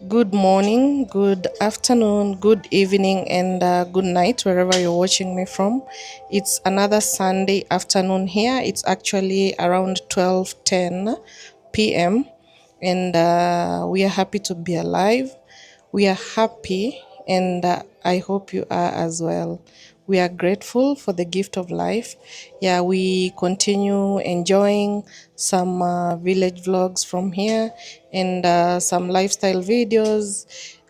Good morning, good afternoon, good evening, and good night, wherever you're watching me from. It's another Sunday afternoon here. It's actually around 12:10 p.m. and we are happy to be alive. We are happy, and I hope you are as well. We are grateful for the gift of life. Yeah, we continue enjoying some village vlogs from here and some lifestyle videos.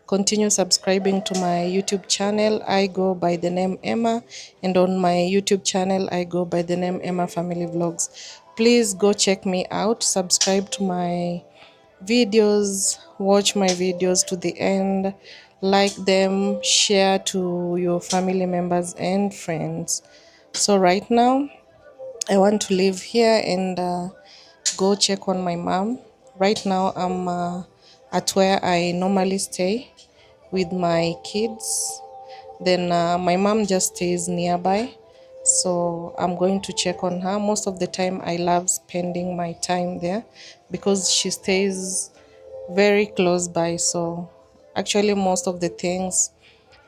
Continue subscribing to my YouTube channel. I go by the name Emma, and on my YouTube channel, I go by the name Emma Family Vlogs. Please go check me out. Subscribe to my videos, watch my videos to the end, like them, share to your family members and friends. So right now I want to leave here and go check on my mom. Right now I'm at where I normally stay with my kids. Then my mom just stays nearby, so I'm going to check on her. Most of the time I love spending my time there because she stays very close by. So actually most of the things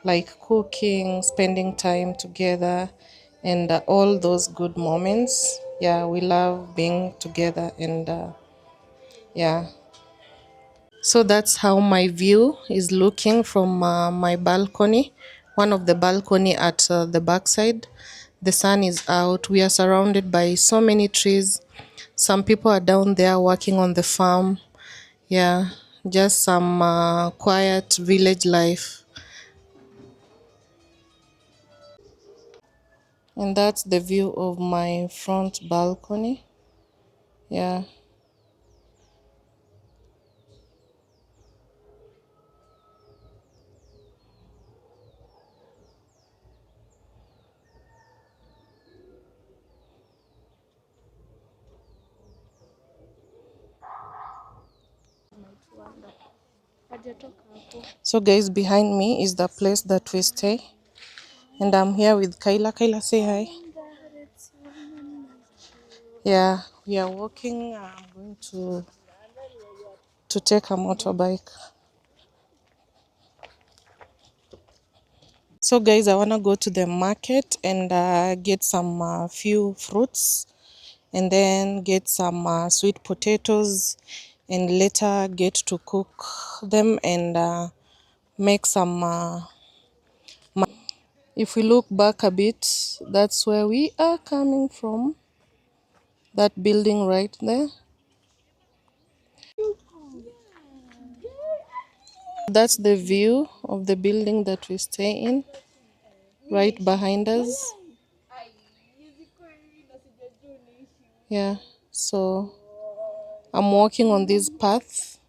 like cooking, spending time together, and all those good moments, yeah, we love being together. And yeah, so that's how my view is looking from my balcony, one of the balcony at the backside. The sun is out. We are surrounded by so many trees. Some people are down there working on the farm. Yeah, just some quiet village life. And that's the view of my front balcony. Yeah. So guys, behind me is the place that we stay. And I'm here with Kayla. Kayla, say hi. Yeah, we are walking. I'm going to take a motorbike. So guys, I wanna go to the market and get some few fruits, and then get some sweet potatoes, and later get to cook them and make some. If we look back a bit, that's where we are coming from. That building right there. That's the view of the building that we stay in, right behind us. Yeah, so I'm walking on this path.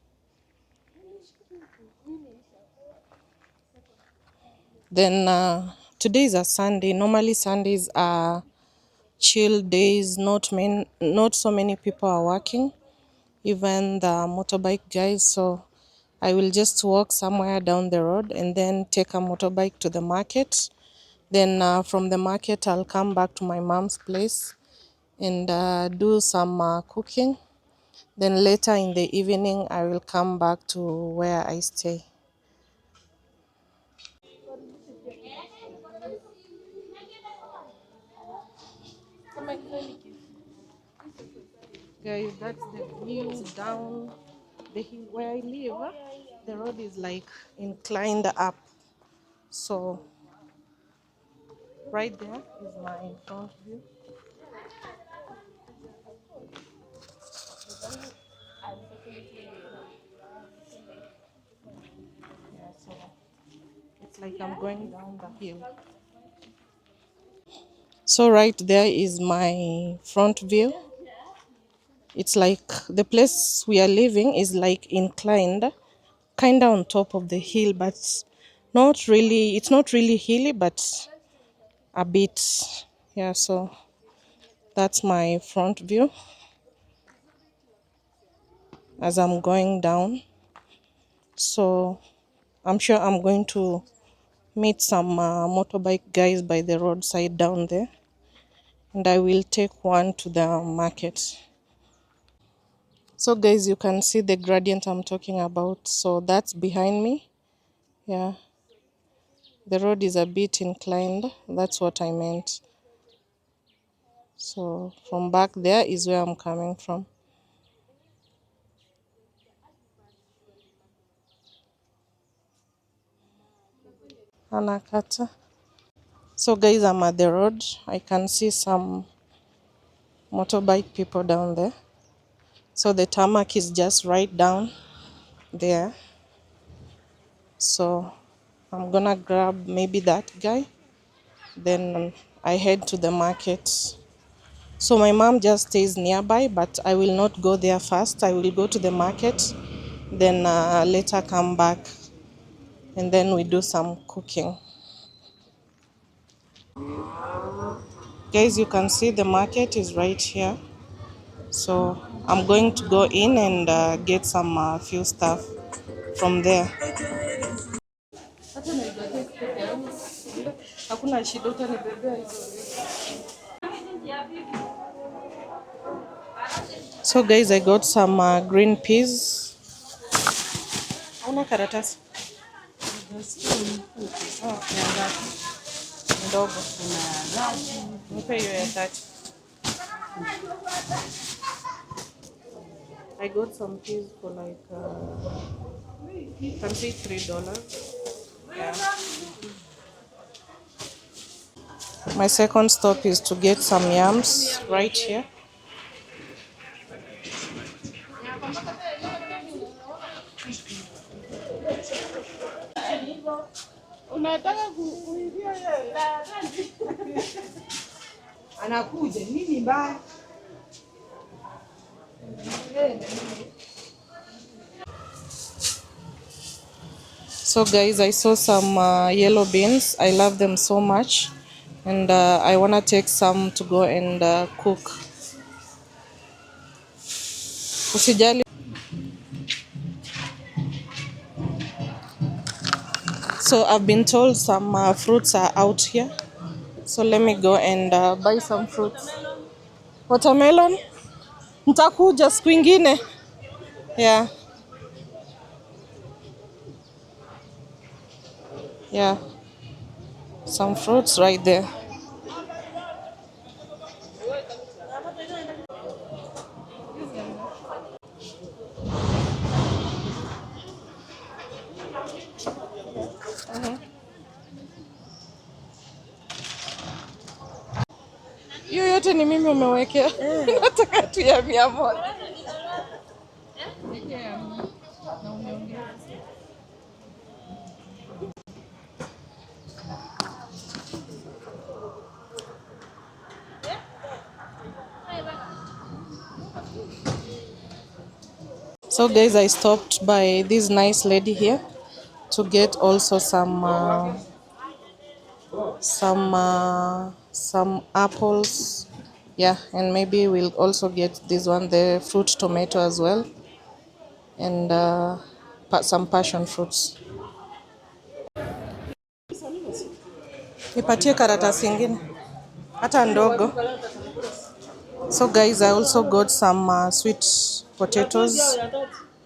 Then today is a Sunday. Normally Sundays are chill days. Not so many people are working, even the motorbike guys. So I will just walk somewhere down the road and then take a motorbike to the market. Then from the market, I'll come back to my mom's place and do some cooking. Then later in the evening, I will come back to where I stay. Guys, that's the view down the hill where I live. The road is like inclined up. So right there is my front view. Yeah, so it's like I'm going down the hill. So right there is my front view. It's like the place we are living is like inclined, kind of on top of the hill, but not really. It's not really hilly, but a bit. Yeah, so that's my front view as I'm going down. So I'm sure I'm going to meet some motorbike guys by the roadside down there, and I will take one to the market. So guys, you can see the gradient I'm talking about. So that's behind me. Yeah, the road is a bit inclined. That's what I meant. So from back there is where I'm coming from. Anakata. So guys, I'm at the road. I can see some motorbike people down there. So the tarmac is just right down there. So I'm gonna grab maybe that guy. Then I head to the market. So my mom just stays nearby, but I will not go there first. I will go to the market, then later come back, and then we do some cooking. Guys, you can see the market is right here. So I'm going to go in and get some few stuff from there. So guys, I got some green peas. Hauna karatasi? Oh, ya ngapi? Ndogo. Nipe hiyo ya 30. I got some peas for like you can say $3. Yeah. My second stop is to get some yams right here. Anakuja nini mbaya? So guys, I saw some yellow beans. I love them so much, and I wanna take some to go and cook. Usijali. So I've been told some fruits are out here. So let me go and buy some fruits. Watermelon? Nitakuja siku ingine. Yeah. Yeah. Some fruits right there. Hiyo yote ni mimi umewekea. Nataka tu ya 100. So guys, I stopped by this nice lady here to get also some apples. Yeah, and maybe we'll also get this one, the fruit tomato as well, and some passion fruits. Nipatie karatasi ingine hata ndogo. So guys, I also got some sweet potatoes,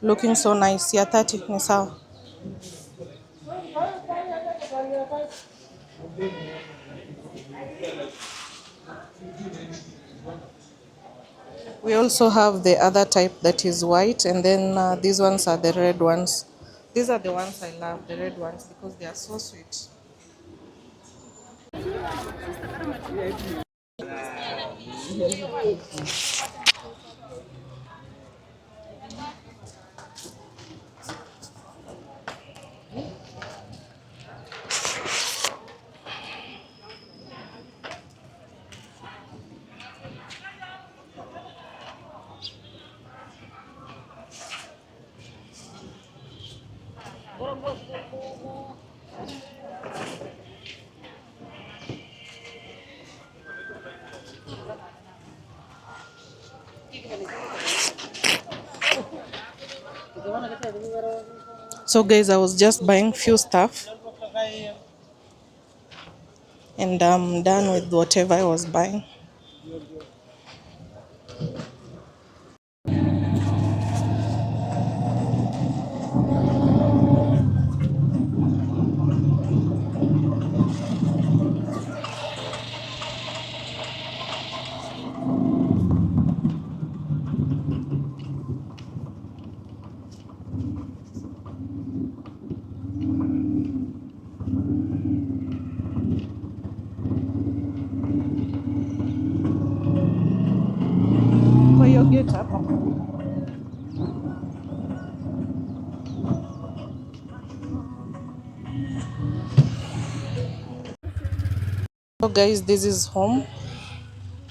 looking so nice. Ya 30 ni sawa. We also have the other type that is white, and then these ones are the red ones. These are the ones I love, the red ones, because they are so sweet. So guys, I was just buying few stuff, and I'm done with whatever I was buying. So guys, this is home,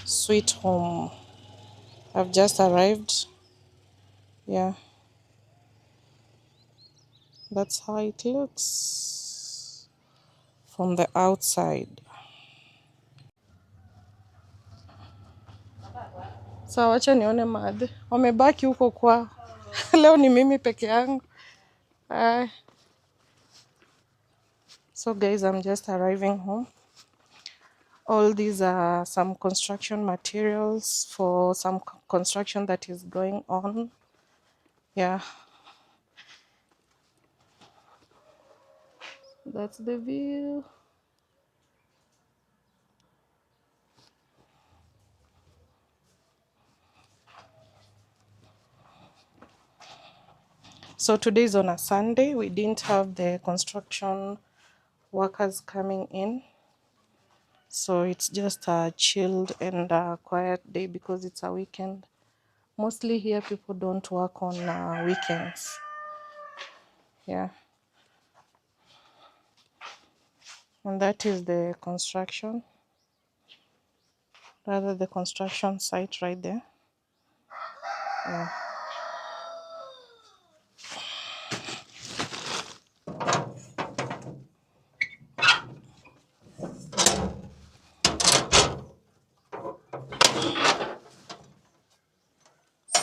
sweet home. I've just arrived. Yeah, that's how it looks from the outside. Sawa, wacha nione madhe wamebaki huko kwao. Leo ni mimi peke yangu. So guys, I'm just arriving home. All these are some construction materials for some construction that is going on. Yeah, that's the view. So today is on a Sunday. We didn't have the construction workers coming in. So it's just a chilled and a quiet day because it's a weekend. Mostly here people don't work on weekends. Yeah. And that is the construction. Rather the construction site right there. Yeah.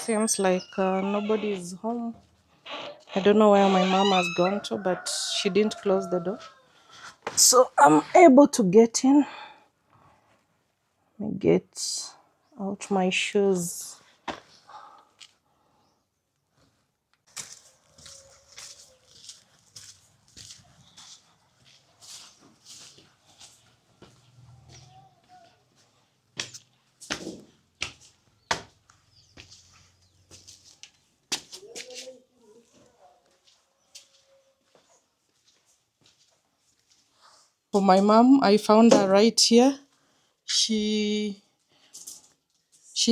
Seems like nobody is home. I don't know where my mom has gone to, but she didn't close the door. So I'm able to get in. Let me get out my shoes. For my mom, I found her right here. She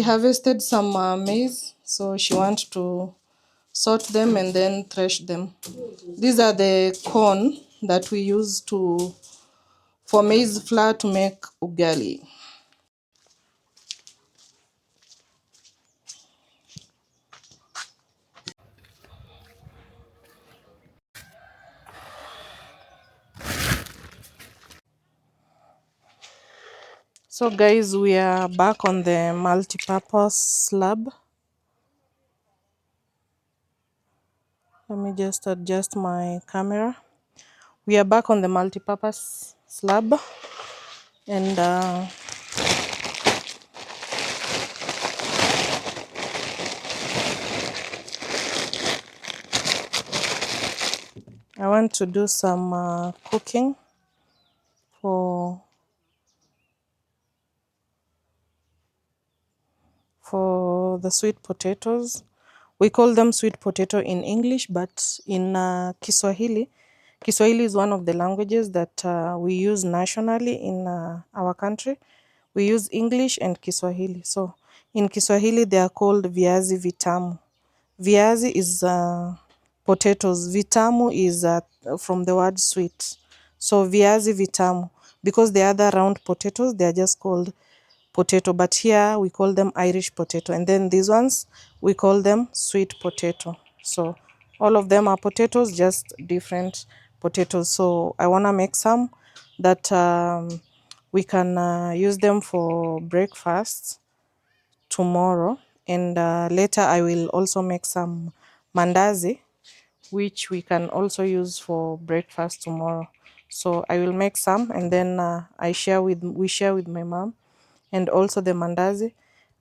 harvested some maize, so she wants to sort them and then thresh them. These are the corn that we use for maize flour to make ugali. So guys, we are back on the multi-purpose slab. Let me just adjust my camera. We are back on the multi-purpose slab, and I want to do some cooking for the sweet potatoes. We call them sweet potato in English, but in Kiswahili, Kiswahili is one of the languages that we use nationally in our country. We use English and Kiswahili. So in Kiswahili, they are called viazi vitamu. Viazi is potatoes. Vitamu is from the word sweet. So viazi vitamu. Because the other round potatoes, they are just called potato. But here we call them Irish potato. And then these ones, we call them sweet potato. So all of them are potatoes, just different potatoes. So I want to make some that we can use them for breakfast tomorrow, and later I will also make some mandazi which we can also use for breakfast tomorrow. So I will make some, and then we share with my mom, and also the mandazi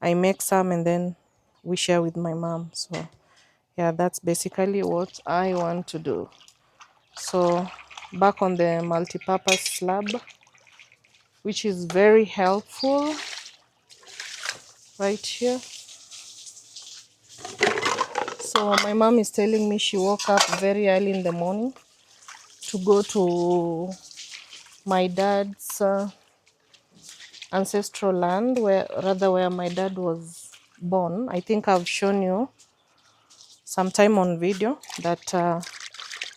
I make some and then we share with my mom. So yeah, that's basically what I want to do. So back on the multi-purpose slab, which is very helpful right here. So my mom is telling me she woke up very early in the morning to go to my dad's ancestral land, where my dad was born. I think I've shown you sometime on video that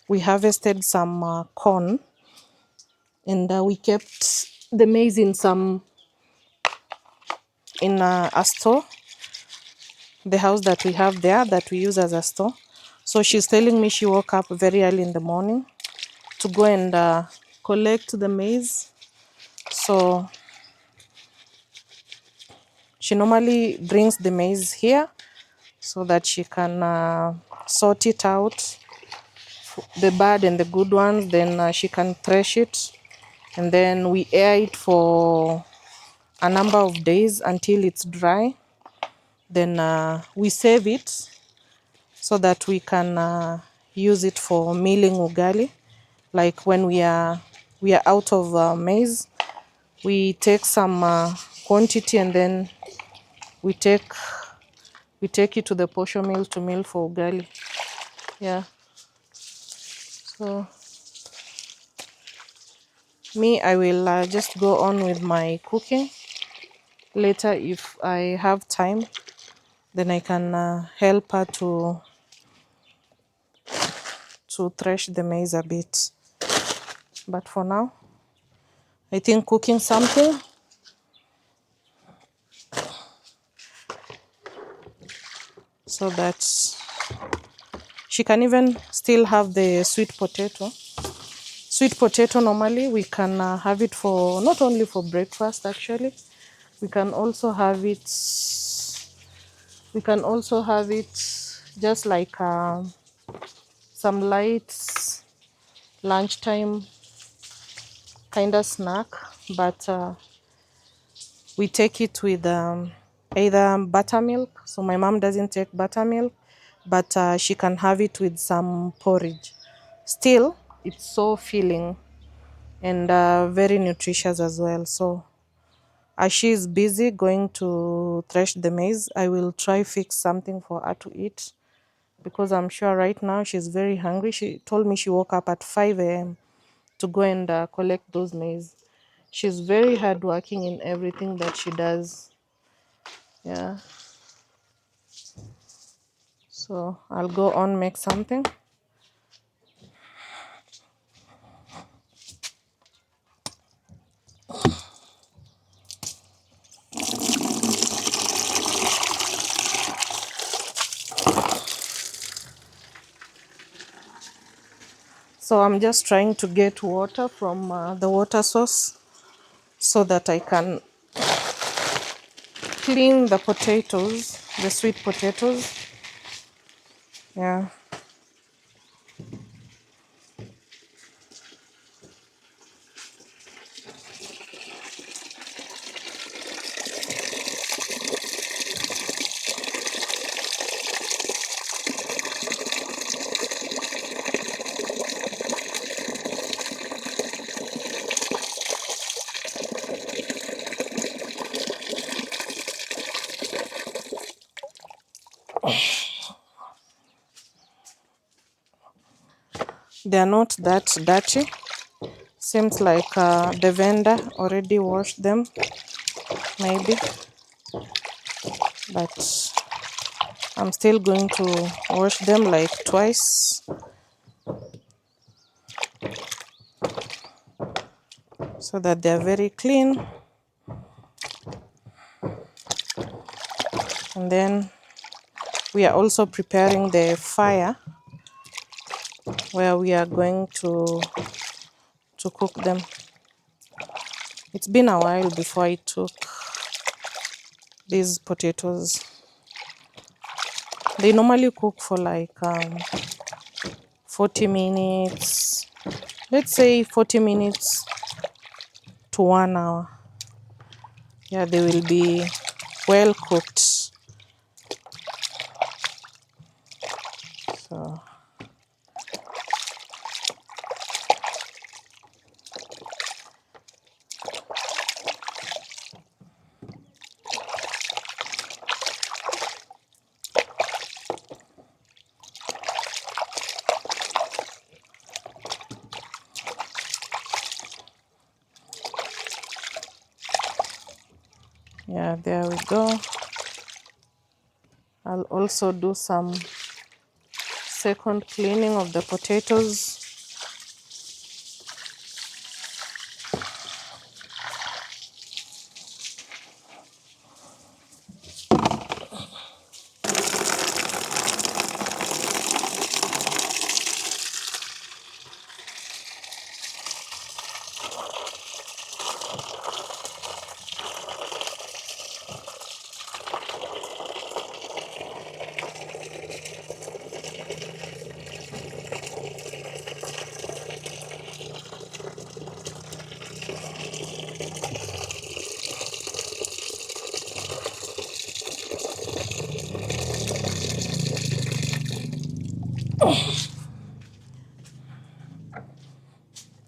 we harvested some corn, and we kept the maize in a store, the house that we have there that we use as a store. So she's telling me she woke up very early in the morning to go and collect the maize. So she normally brings the maize here so that she can sort it out, the bad and the good ones. Then she can thresh it, and then we air it for a number of days until it's dry. Then we save it so that we can use it for milling ugali. Like when we are out of maize, we take some quantity, and then we take it to the posho mill to mill for ugali. Yeah. So me, I will just go on with my cooking. Later, if I have time, then I can help her to thresh the maize a bit. But for now, I think cooking something so that she can even still have the sweet potato. Sweet potato, normally we can have it for not only for breakfast. Actually, we can also have it. Just like some light lunchtime kind of snack, but we take it with either buttermilk. So my mom doesn't take buttermilk, but she can have it with some porridge. Still, it's so filling and very nutritious as well. So as she is busy going to thresh the maize, I will try fix something for her to eat, because I'm sure right now she's very hungry. She told me she woke up at 5 a.m. to go and collect those maize. She's very hardworking in everything that she does. Yeah. So I'll go on make something. So I'm just trying to get water from the water source so that I can clean the potatoes, the sweet potatoes. Yeah. They're not that dirty. Seems like the vendor already washed them, maybe. But I'm still going to wash them like twice so that they're very clean. And then we are also preparing the fire where we are going to cook them. It's been a while before I took these potatoes. They normally cook for like 40 minutes. Let's say 40 minutes to 1 hour. Yeah, they will be well cooked. So yeah, there we go. I'll also do some second cleaning of the potatoes.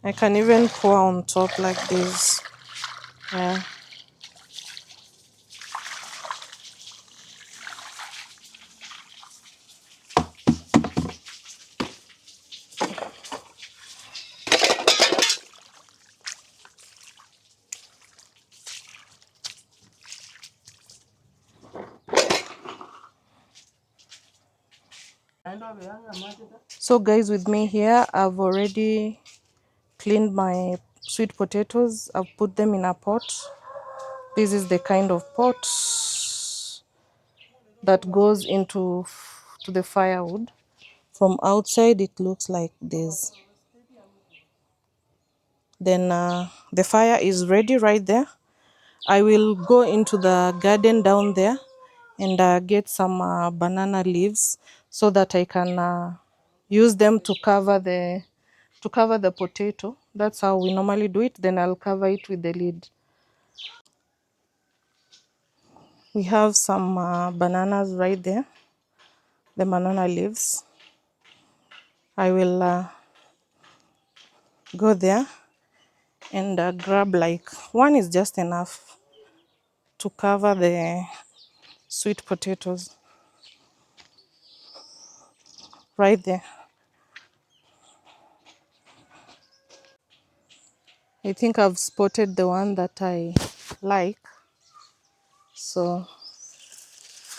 I can even pour on top like this. Yeah. So guys, with me here, I've already cleaned my sweet potatoes. I've put them in a pot. This is the kind of pot that goes into to the firewood. From outside it looks like this. Then the fire is ready right there. I will go into the garden down there and get some banana leaves so that I can use them to cover the potato. That's how we normally do it. Then I'll cover it with the lid. We have some bananas right there, the banana leaves. I will go there and grab like one is just enough to cover the sweet potatoes right there. I think I've spotted the one that I like, so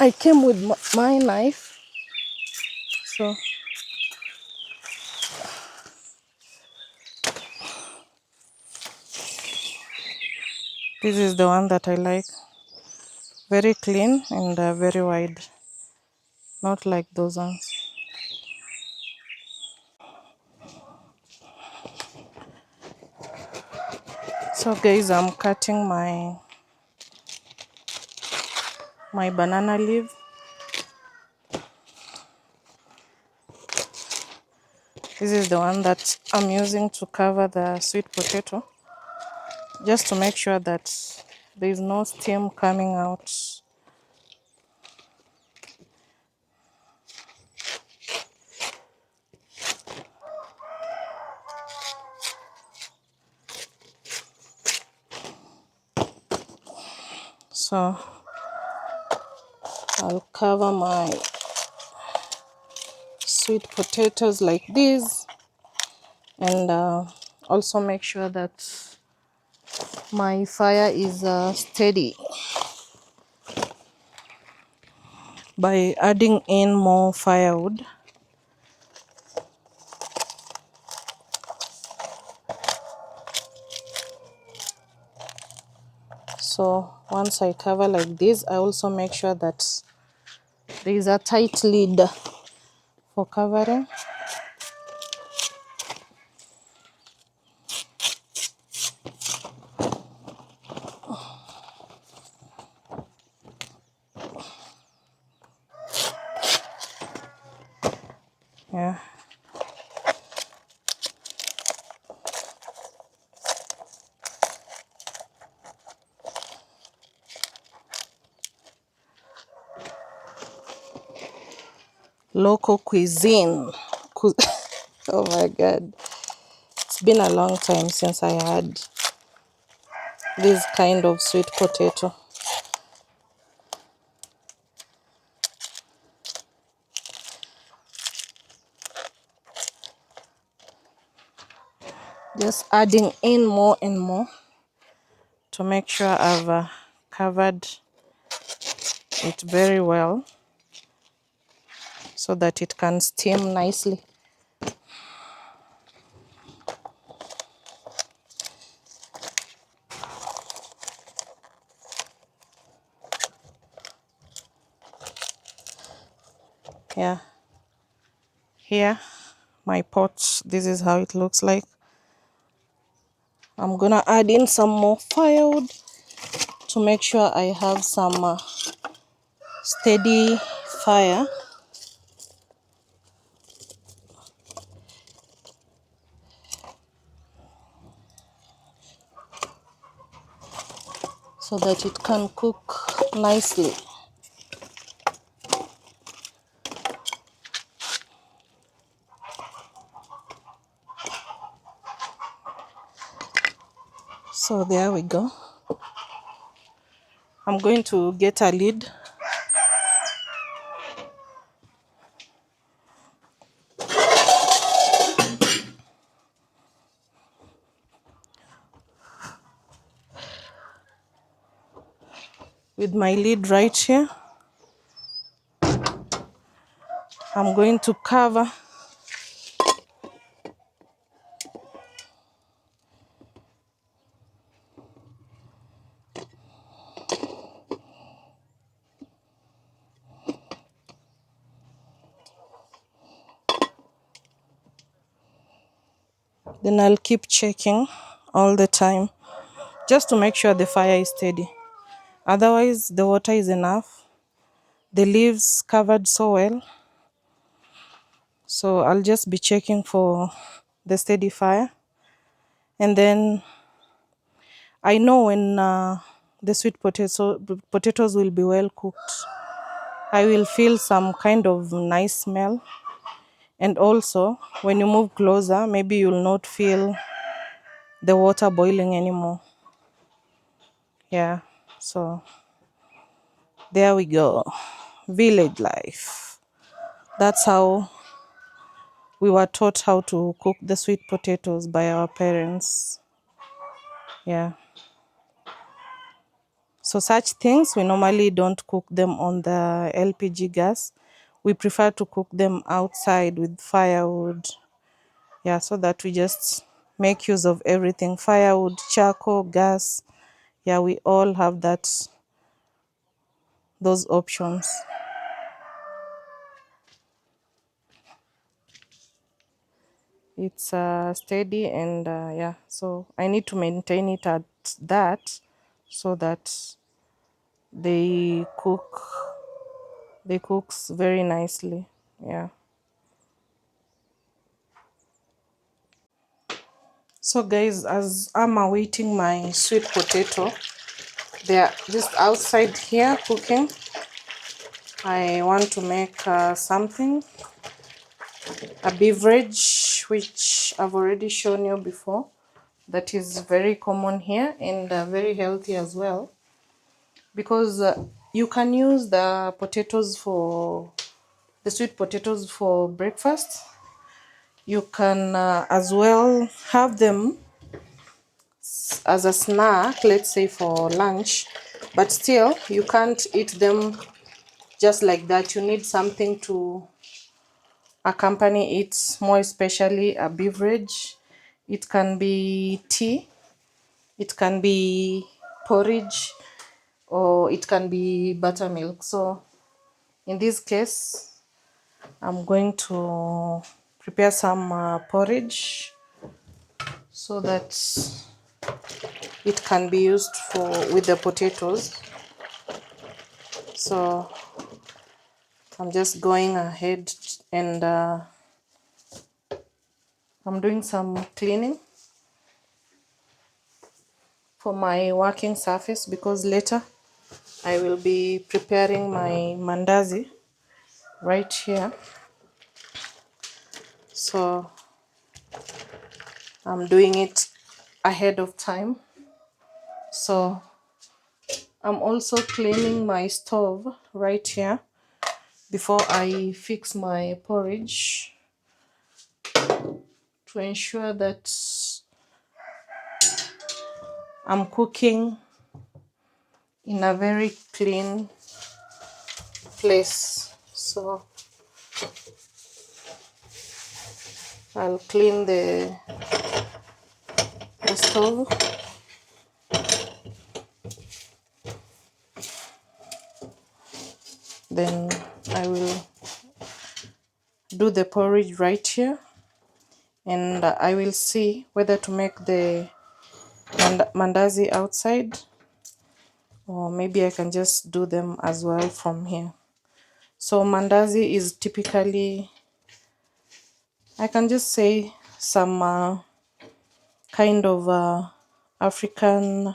I came with my knife. So this is the one that I like. Very clean and very wide, not like those ones. So guys, I'm cutting my banana leaf. This is the one that I'm using to cover the sweet potato, just to make sure that there is no steam coming out. So I'll cover my sweet potatoes like this, and also make sure that my fire is steady by adding in more firewood. So once I cover like this, I also make sure that there is a tight lid for covering. Yeah. Local cuisine. Oh my god. It's been a long time since I had this kind of sweet potato. Just adding in more and more to make sure I've covered it very well so that it can steam nicely. Yeah. Here, my pot, this is how it looks like. I'm gonna add in some more firewood to make sure I have some steady fire. So that it can cook nicely. So there we go. I'm going to get a lid. With my lid right here, I'm going to cover. Then I'll keep checking all the time just to make sure the fire is steady. Otherwise, the water is enough. The leaves covered so well. So I'll just be checking for the steady fire. And then I know when the sweet potatoes will be well cooked. I will feel some kind of nice smell. And also, when you move closer, maybe you'll not feel the water boiling anymore. Yeah, so there we go. Village life. That's how we were taught how to cook the sweet potatoes by our parents. Yeah. So such things, we normally don't cook them on the LPG gas. We prefer to cook them outside with firewood. Yeah, so that we just make use of everything. Firewood, charcoal, gas. Yeah, we all have those options. It's steady and yeah, so I need to maintain it at that so that they cooks very nicely. Yeah. So guys, as I'm awaiting my sweet potato, they're just outside here cooking. I want to make something, a beverage, which I've already shown you before, that is very common here and very healthy as well, because you can use the sweet potatoes for breakfast. You can as well have them as a snack, let's say for lunch, but still you can't eat them just like that. You need something to accompany it, more especially a beverage. It can be tea, it can be porridge, or it can be buttermilk. So in this case, I'm going to prepare some porridge so that it can be used for with the potatoes. So I'm just going ahead and I'm doing some cleaning for my working surface, because later I will be preparing my mandazi right here. So I'm doing it ahead of time. So I'm also cleaning my stove right here before I fix my porridge, to ensure that I'm cooking in a very clean place. So I'll clean the stove. Then I will do the porridge right here, and I will see whether to make the mandazi outside, or maybe I can just do them as well from here. So mandazi is typically, I can just say, some kind of African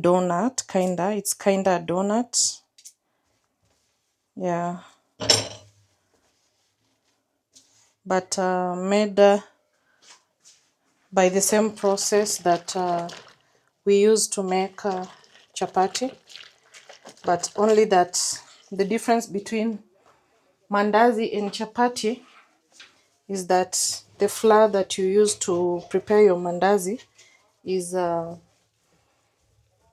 donut, kinda. It's kinda a donut. Yeah. But made by the same process that we use to make chapati. But only that the difference between mandazi and chapati is that the flour that you use to prepare your mandazi is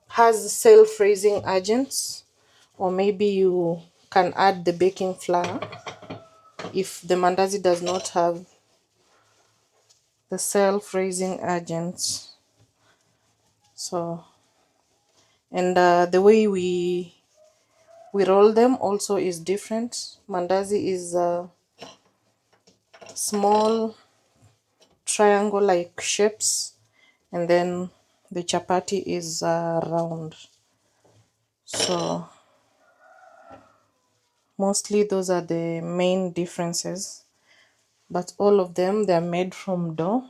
has self-raising agents, or maybe you can add the baking flour if the mandazi does not have the self-raising agents. So, and the way we roll them also is different. Mandazi is small triangle like shapes, and then the chapati is round. So mostly those are the main differences, but all of them, they're made from dough.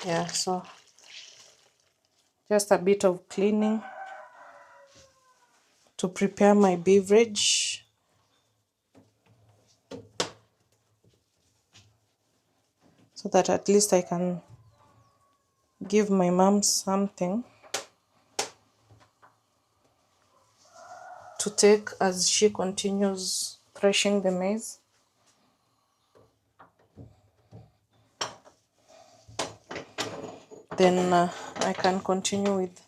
Yeah, so just a bit of cleaning to prepare my beverage. So that at least I can give my mom something to take as she continues threshing the maize. Then I can continue with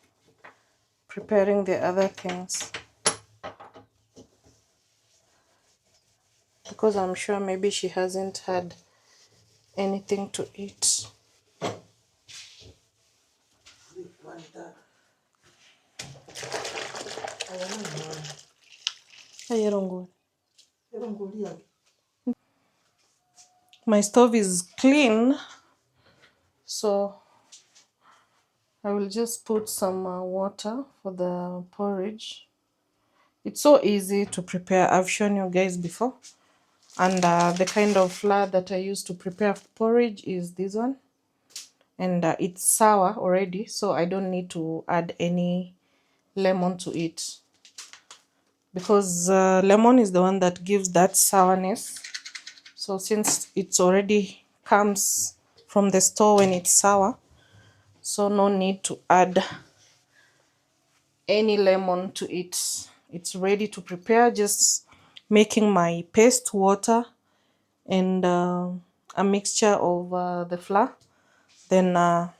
preparing the other things, because I'm sure maybe she hasn't had anything to eat. My stove is clean, so I will just put some water for the porridge. It's so easy to prepare. I've shown you guys before. And the kind of flour that I use to prepare porridge is this one. And it's sour already, so I don't need to add any lemon to it, because lemon is the one that gives that sourness. So since it's already comes from the store when it's sour, so no need to add any lemon to it. It's ready to prepare. Just making my paste water and a mixture of the flour, then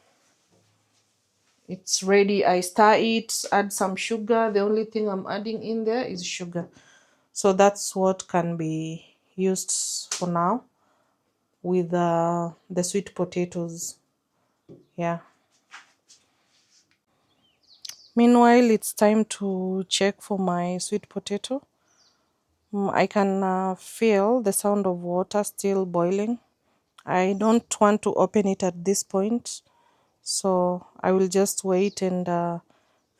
it's ready. I stir it, add some sugar. The only thing I'm adding in there is sugar. So that's what can be used for now with the sweet potatoes. Yeah. Meanwhile, it's time to check for my sweet potato. I can feel the sound of water still boiling. I don't want to open it at this point, so I will just wait and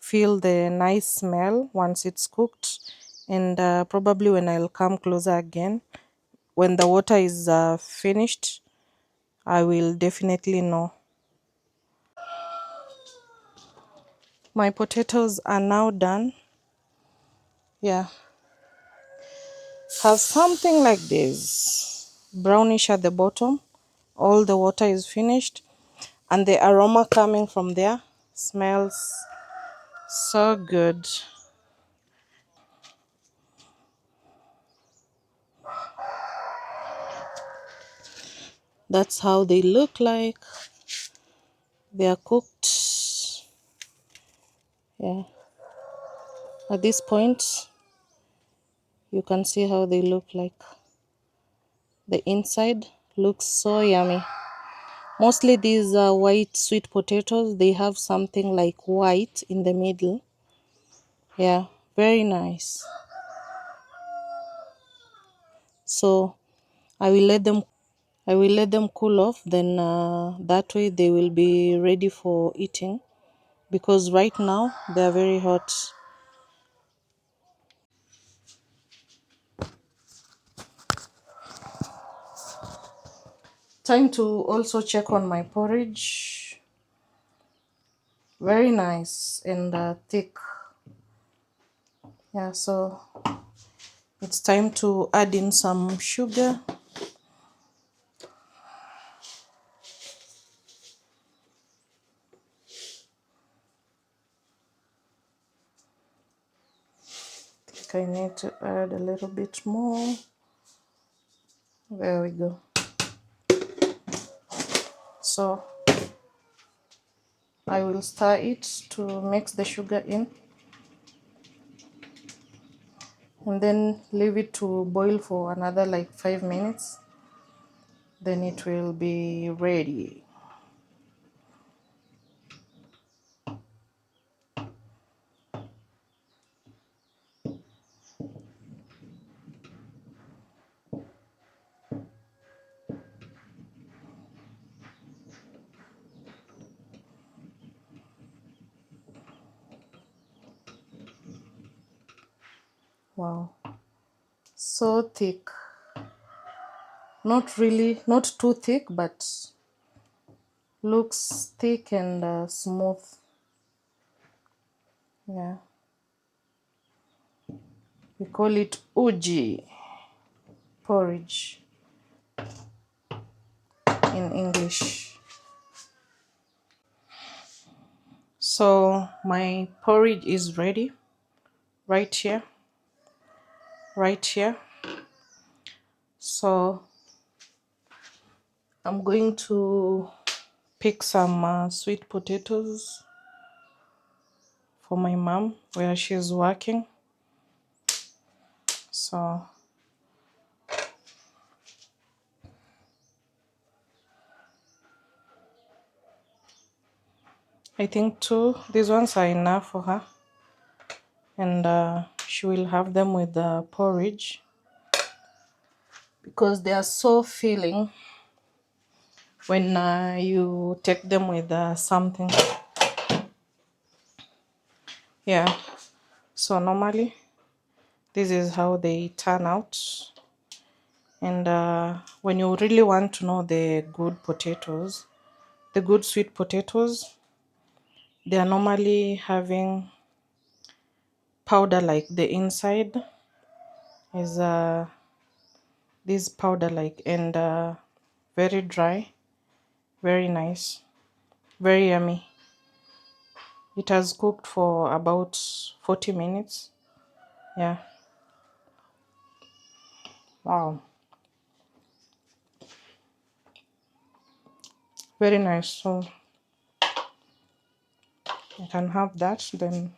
feel the nice smell once it's cooked, and probably when I'll come closer again, when the water is finished, I will definitely know. My potatoes are now done. Yeah, have something like this, brownish at the bottom. All the water is finished, and the aroma coming from there smells so good. That's how they look like. They are cooked. Yeah, at this point you can see how they look like. The inside looks so yummy. Mostly these white sweet potatoes, they have something like white in the middle. Yeah, very nice. So I will let them cool off, then that way they will be ready for eating, because right now they are very hot. Time to also check on my porridge. Very nice and thick. Yeah, so it's time to add in some sugar. I think I need to add a little bit more. There we go. So I will stir it to mix the sugar in, and then leave it to boil for another like 5 minutes. Then it will be ready. Wow, so thick. Not really, not too thick, but looks thick and smooth. Yeah, we call it uji porridge in English. So my porridge is ready, right here, right here. So I'm going to pick some sweet potatoes for my mom where she's working. So I think these ones are enough for her, and she will have them with the porridge because they are so filling when you take them with something. Yeah, so normally this is how they turn out. And when you really want to know the good potatoes, the good sweet potatoes, they are normally having powder, like the inside is this powder like, and very dry, very nice, very yummy. It has cooked for about 40 minutes. Yeah. Wow. Very nice. So I can have that. Then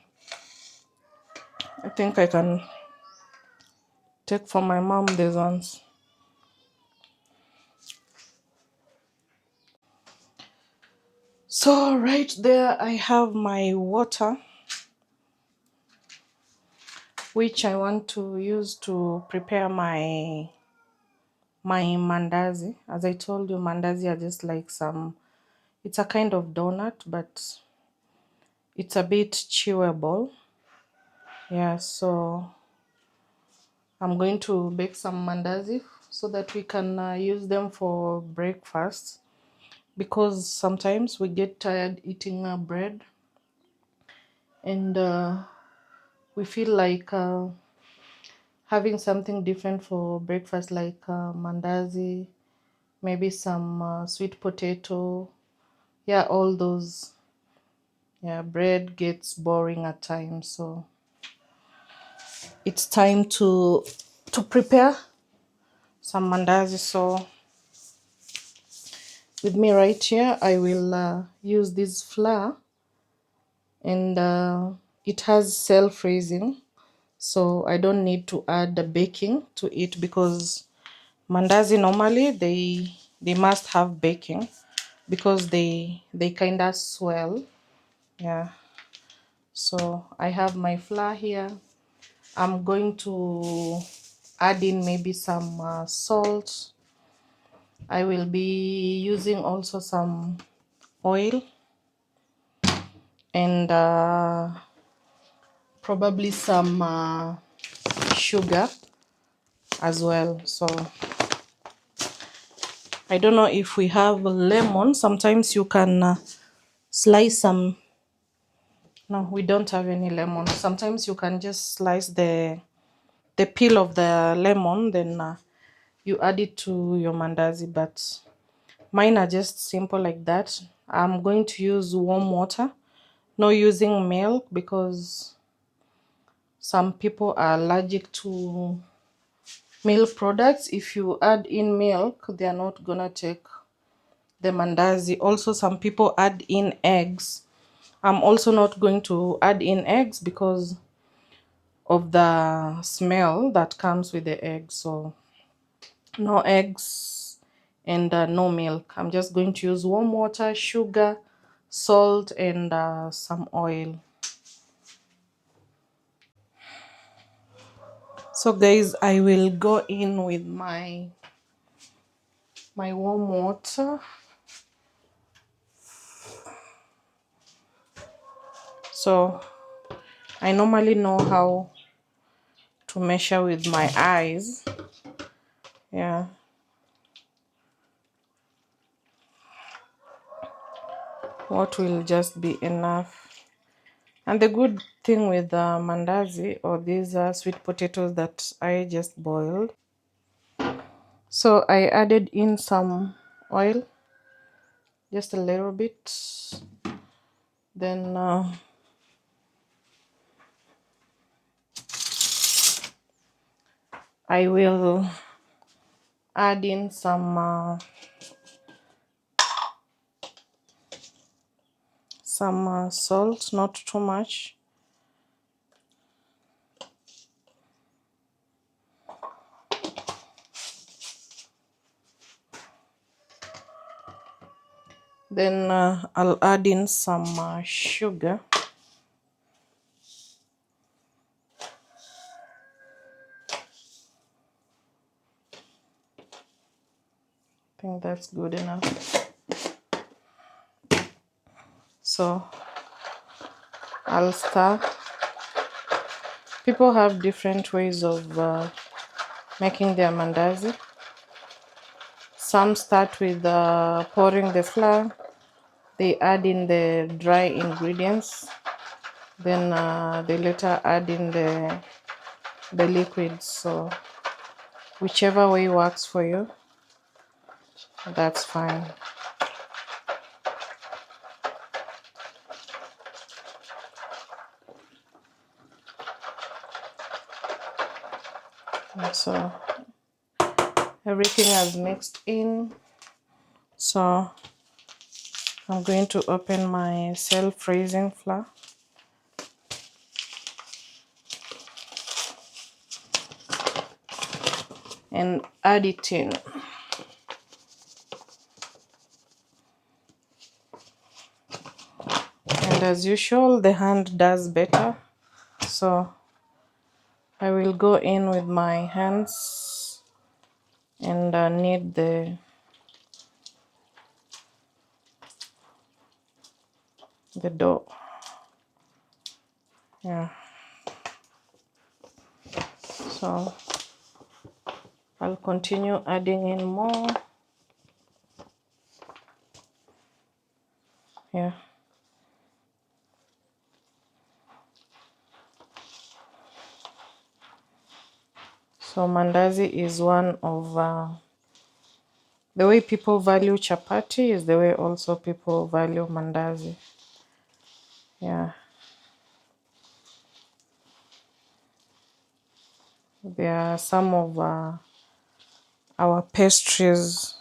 I think I can take for my mom these ones. So right there I have my water, which I want to use to prepare my mandazi. As I told you, mandazi are just like it's a kind of donut, but it's a bit chewable. Yeah, so I'm going to bake some mandazi so that we can use them for breakfast, because sometimes we get tired eating bread, and we feel like having something different for breakfast, like mandazi, maybe some sweet potato. Yeah, all those. Yeah, bread gets boring at times, so it's time to prepare some mandazi. So with me right here, I will use this flour, and it has self-raising, so I don't need to add the baking to it, because mandazi normally they must have baking, because they kind of swell. Yeah, so I have my flour here. I'm going to add in maybe some salt, I will be using also some oil and probably some sugar as well. So I don't know if we have lemon. Sometimes you can slice some. No, we don't have any lemon. Sometimes you can just slice the peel of the lemon, then you add it to your mandazi, but mine are just simple like that. I'm going to use warm water, not using milk, because some people are allergic to milk products. If you add in milk, they are not gonna take the mandazi. Also, some people add in eggs. I'm also not going to add in eggs because of the smell that comes with the eggs. So no eggs and no milk. I'm just going to use warm water, sugar, salt, and some oil. So guys, I will go in with my warm water. So I normally know how to measure with my eyes. Yeah. What will just be enough. And the good thing with mandazi or these sweet potatoes that I just boiled. So I added in some oil, just a little bit. Then I will add in some salt, not too much. Then I'll add in some sugar. I think that's good enough. So I'll stir. People have different ways of making their mandazi. Some start with pouring the flour. They add in the dry ingredients. Then they later add in the liquids. So whichever way works for you, that's fine. And so everything has mixed in. So I'm going to open my self-raising flour. And add it in. And as usual, the hand does better. So I will go in with my hands and knead the dough. Yeah. So I'll continue adding in more. Yeah. So mandazi is one of the way people value chapati is the way also people value mandazi. Yeah. There are some of our pastries.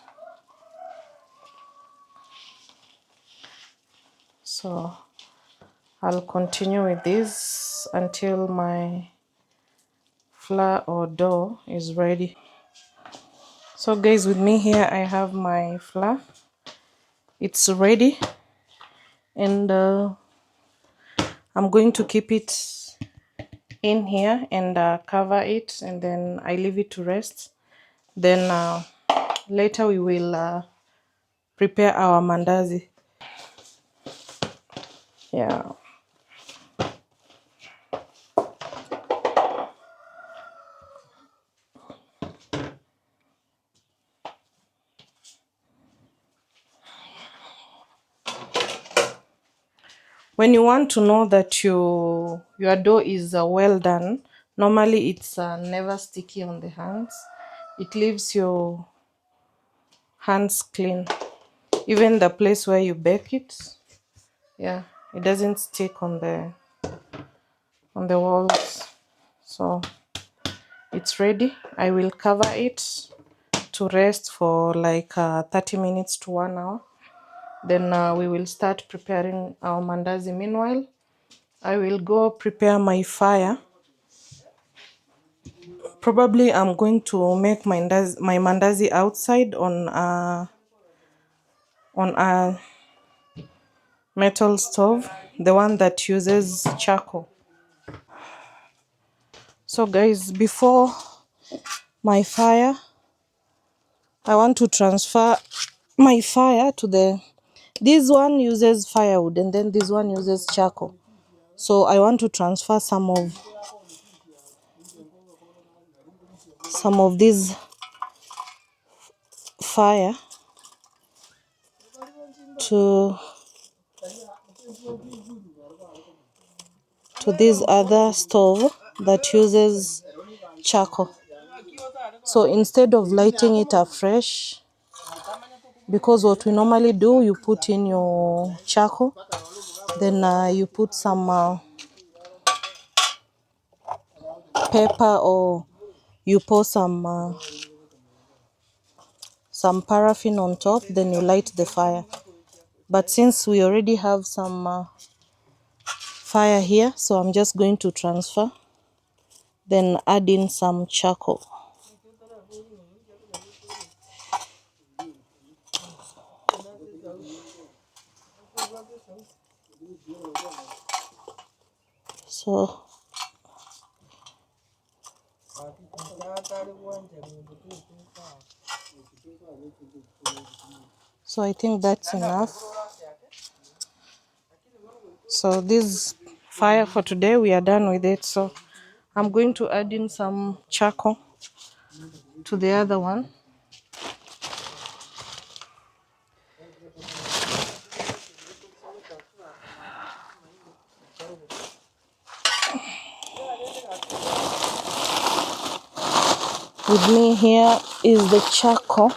So I'll continue with this until my flour or dough is ready. So guys, with me here I have my flour. It's ready, and I'm going to keep it in here and cover it, and then I leave it to rest. Then later we will prepare our mandazi. Yeah. When you want to know that your dough is well done, normally it's never sticky on the hands. It leaves your hands clean. Even the place where you bake it, yeah, it doesn't stick on the walls. So it's ready. I will cover it to rest for like 30 minutes to 1 hour. Then we will start preparing our mandazi. Meanwhile, I will go prepare my fire. Probably I'm going to make my mandazi outside on a metal stove, the one that uses charcoal. So guys, before my fire, I want to transfer my fire to this one uses firewood and then this one uses charcoal. So I want to transfer some of this fire to this other stove that uses charcoal. So instead of lighting it afresh, because what we normally do, you put in your charcoal, then you put some pepper, or you pour some paraffin on top, then you light the fire. But since we already have some fire here, so I'm just going to transfer, then add in some charcoal. So I think that's enough. So this fire for today, we are done with it. So I'm going to add in some charcoal to the other one. With me here is the charcoal.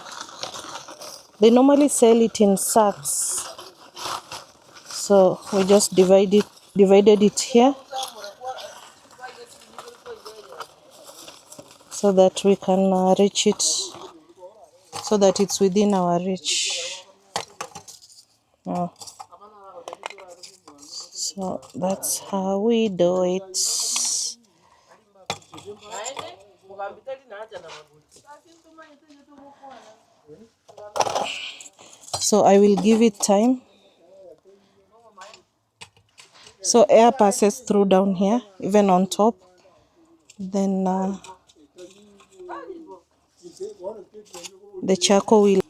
They normally sell it in sacks, so we just divided it here so that we can reach it, so that it's within our reach. So that's how we do it. So I will give it time. So air passes through down here, even on top. Then the charcoal will.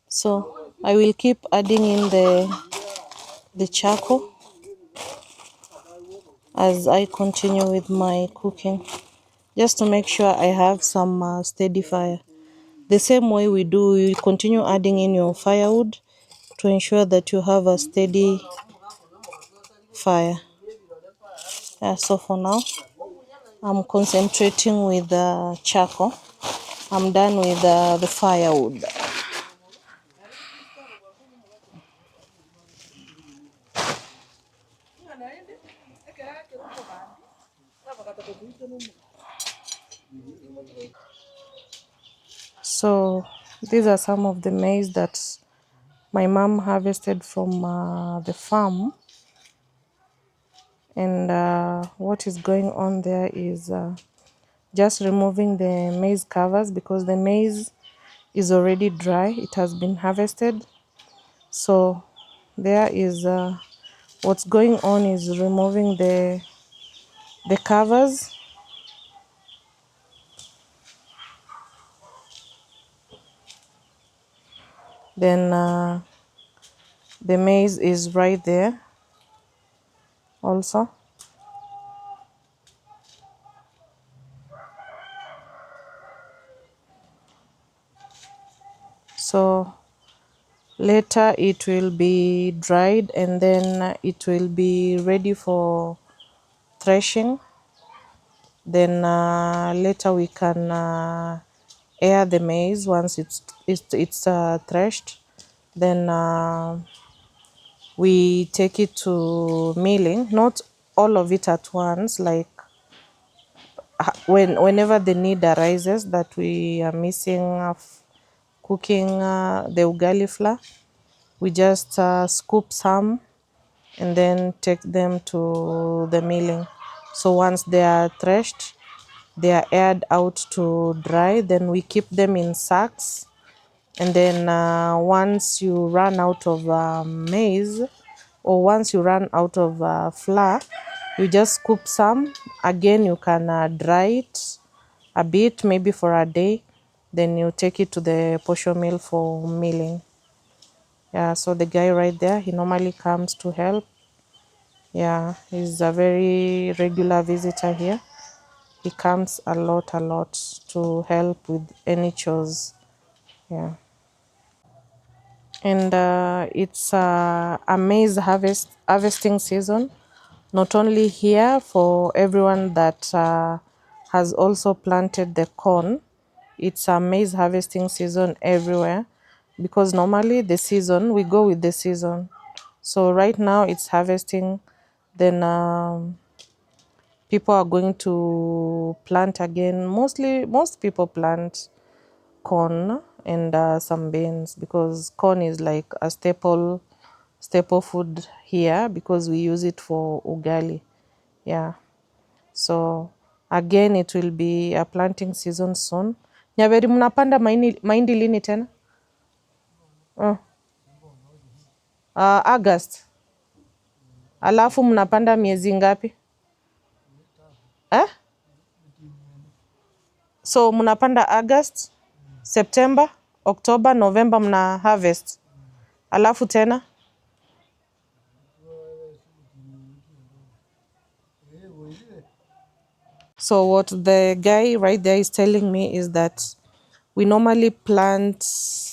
So I will keep adding in the charcoal as I continue with my cooking, just to make sure I have some steady fire. The same way we do, you continue adding in your firewood to ensure that you have a steady fire. So for now, I'm concentrating with the charcoal. I'm done with the firewood. So these are some of the maize that my mom harvested from the farm. And what is going on there is just removing the maize covers, because the maize is already dry. It has been harvested. So there is what's going on is removing the covers. Then the maize is right there also. So later it will be dried, and then it will be ready for threshing. Then later we can air the maize once it's threshed. Then we take it to milling, not all of it at once, like whenever the need arises that we are missing cooking the ugali flour, we just scoop some and then take them to the milling. So once they are threshed, they are aired out to dry. Then we keep them in sacks, and then once you run out of maize, or once you run out of flour, you just scoop some again. You can dry it a bit, maybe for a day, then you take it to the portion mill for milling. Yeah, so the guy right there, he normally comes to help. Yeah, he's a very regular visitor here. He comes a lot to help with any chores. Yeah. And it's a maize harvesting season, not only here, for everyone that has also planted the corn. It's a maize harvesting season everywhere, because normally the season, we go with the season. So right now it's harvesting, then people are going to plant again. Most people plant corn and some beans, because corn is like a staple food here, because we use it for ugali. Yeah, so again it will be a planting season soon. Nyaveri, mnapanda mahindi lini tena? August. Alafu mnapanda miezi ngapi eh? So mnapanda August, September, October, November mna harvest, alafu tena. So what the guy right there is telling me is that we normally plant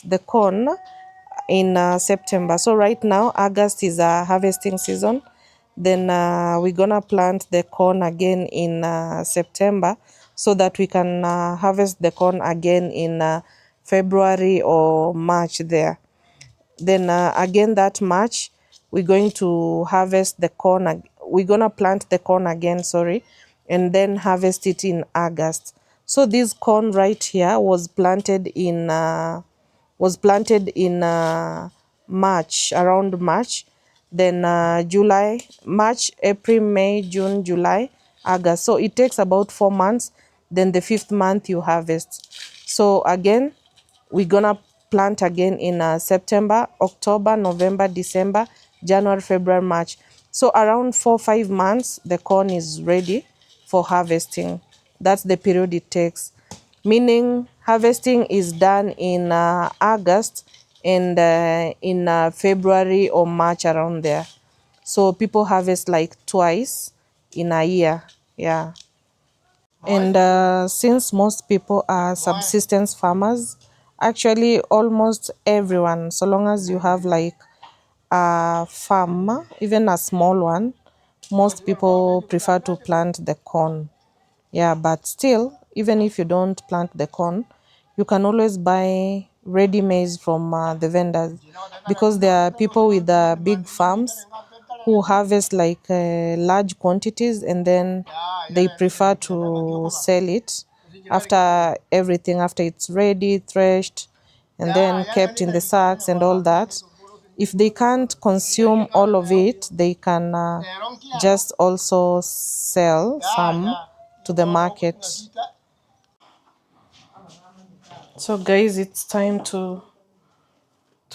the corn in September. So right now, August is a harvesting season. Then we're gonna plant the corn again in September, so that we can harvest the corn again in February or March there. Then again that March, we're going to harvest the corn. We're gonna plant the corn again, sorry, and then harvest it in August. So this corn right here was planted in March, around March. Then July, March, April, May, June, July, August. So it takes about 4 months. Then the fifth month you harvest. So again, we're gonna plant again in September, October, November, December, January, February, March. So around 4 5 months the corn is ready for harvesting. That's the period it takes, meaning harvesting is done in August, and in February or March, around there. So people harvest like twice in a year. Yeah. And since most people are subsistence farmers, actually almost everyone, so long as you have like a farm, even a small one, most people prefer to plant the corn. Yeah, but still, even if you don't plant the corn, you can always buy ready maize from the vendors, because there are people with big farms who harvest like large quantities, and then they prefer to sell it after it's ready, threshed, and then kept in the sacks and all that. If they can't consume all of it, they can just also sell some to the market. So guys, it's time to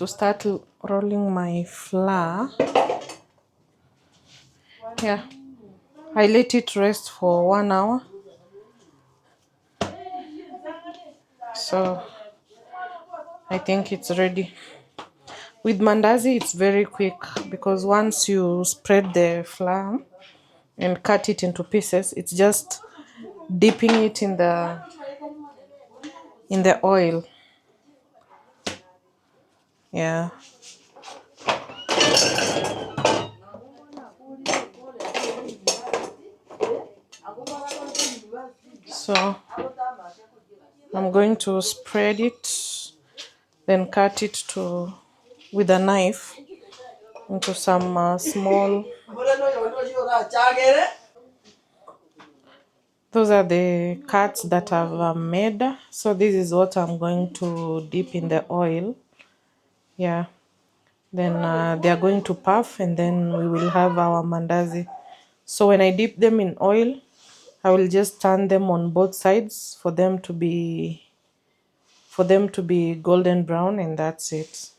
start rolling my flour. Yeah, I let it rest for 1 hour. So I think it's ready. With mandazi, it's very quick because once you spread the flour and cut it into pieces, it's just dipping it in the oil. Yeah. So I'm going to spread it, then cut it to with a knife into some small. Those are the cuts that I've made. So this is what I'm going to dip in the oil. Yeah. Then they are going to puff, and then we will have our mandazi. So when I dip them in oil, I will just turn them on both sides for them to be golden brown, and that's it.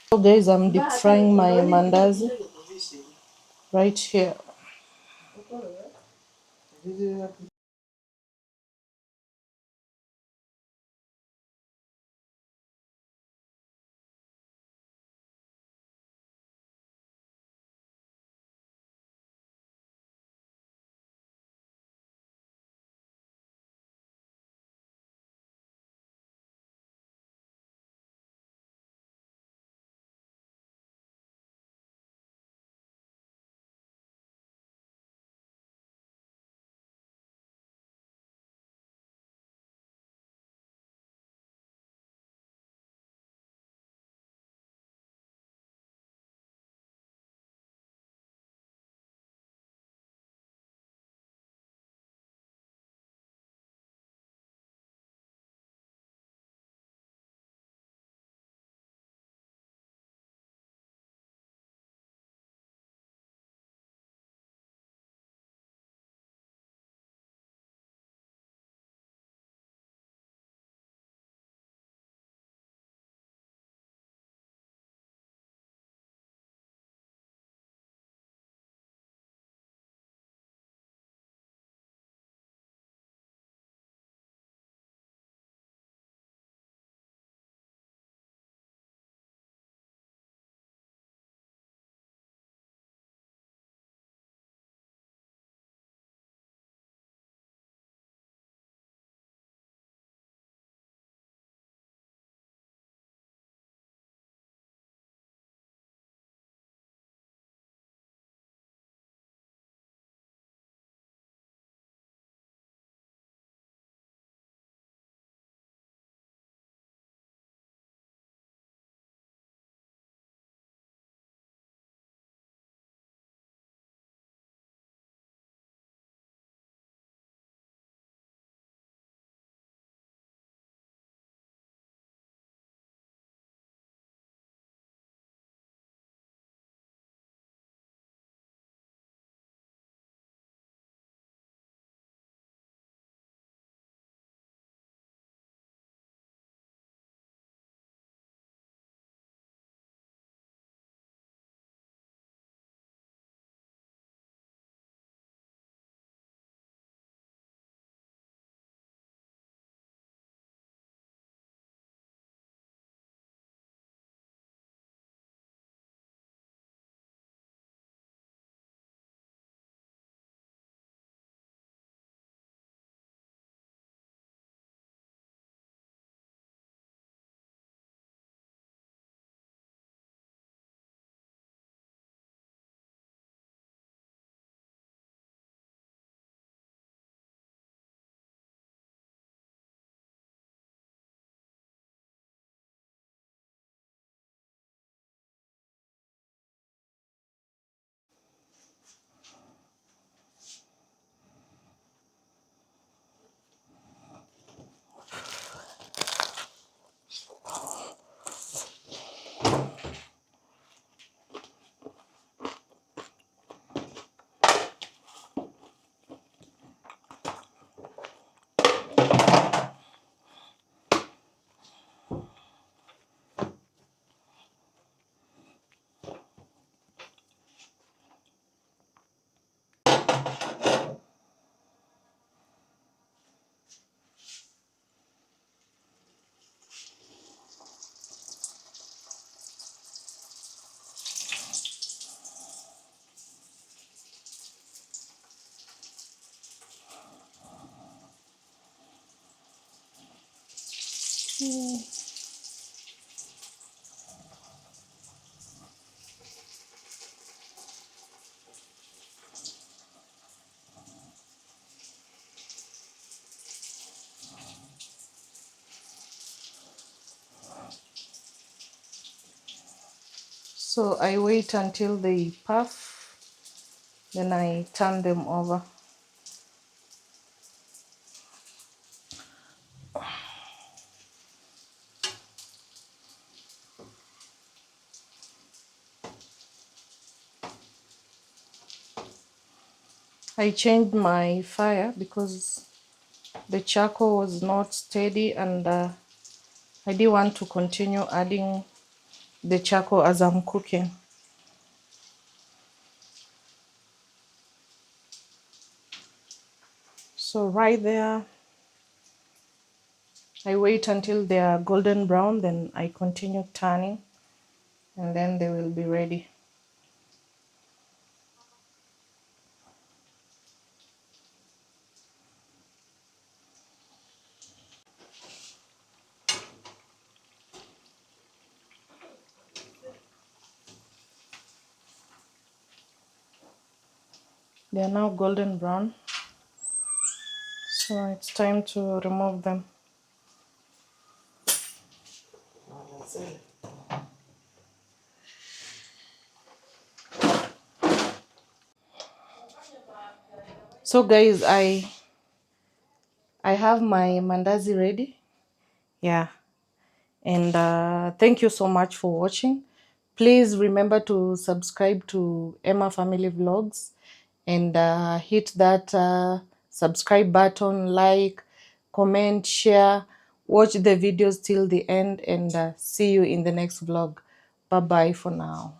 So guys, I'm deep frying my mandazi right here. So I wait until they puff, then I turn them over. I changed my fire because the charcoal was not steady, and I didn't want to continue adding the charcoal as I'm cooking. So right there, I wait until they are golden brown, then I continue turning, and then they will be ready. They are now golden brown, so it's time to remove them. So guys, I have my mandazi ready. Yeah. And thank you so much for watching. Please remember to subscribe to Emma Family Vlogs, and hit that subscribe button, like, comment, share. Watch the videos till the end, and see you in the next vlog. Bye bye for now.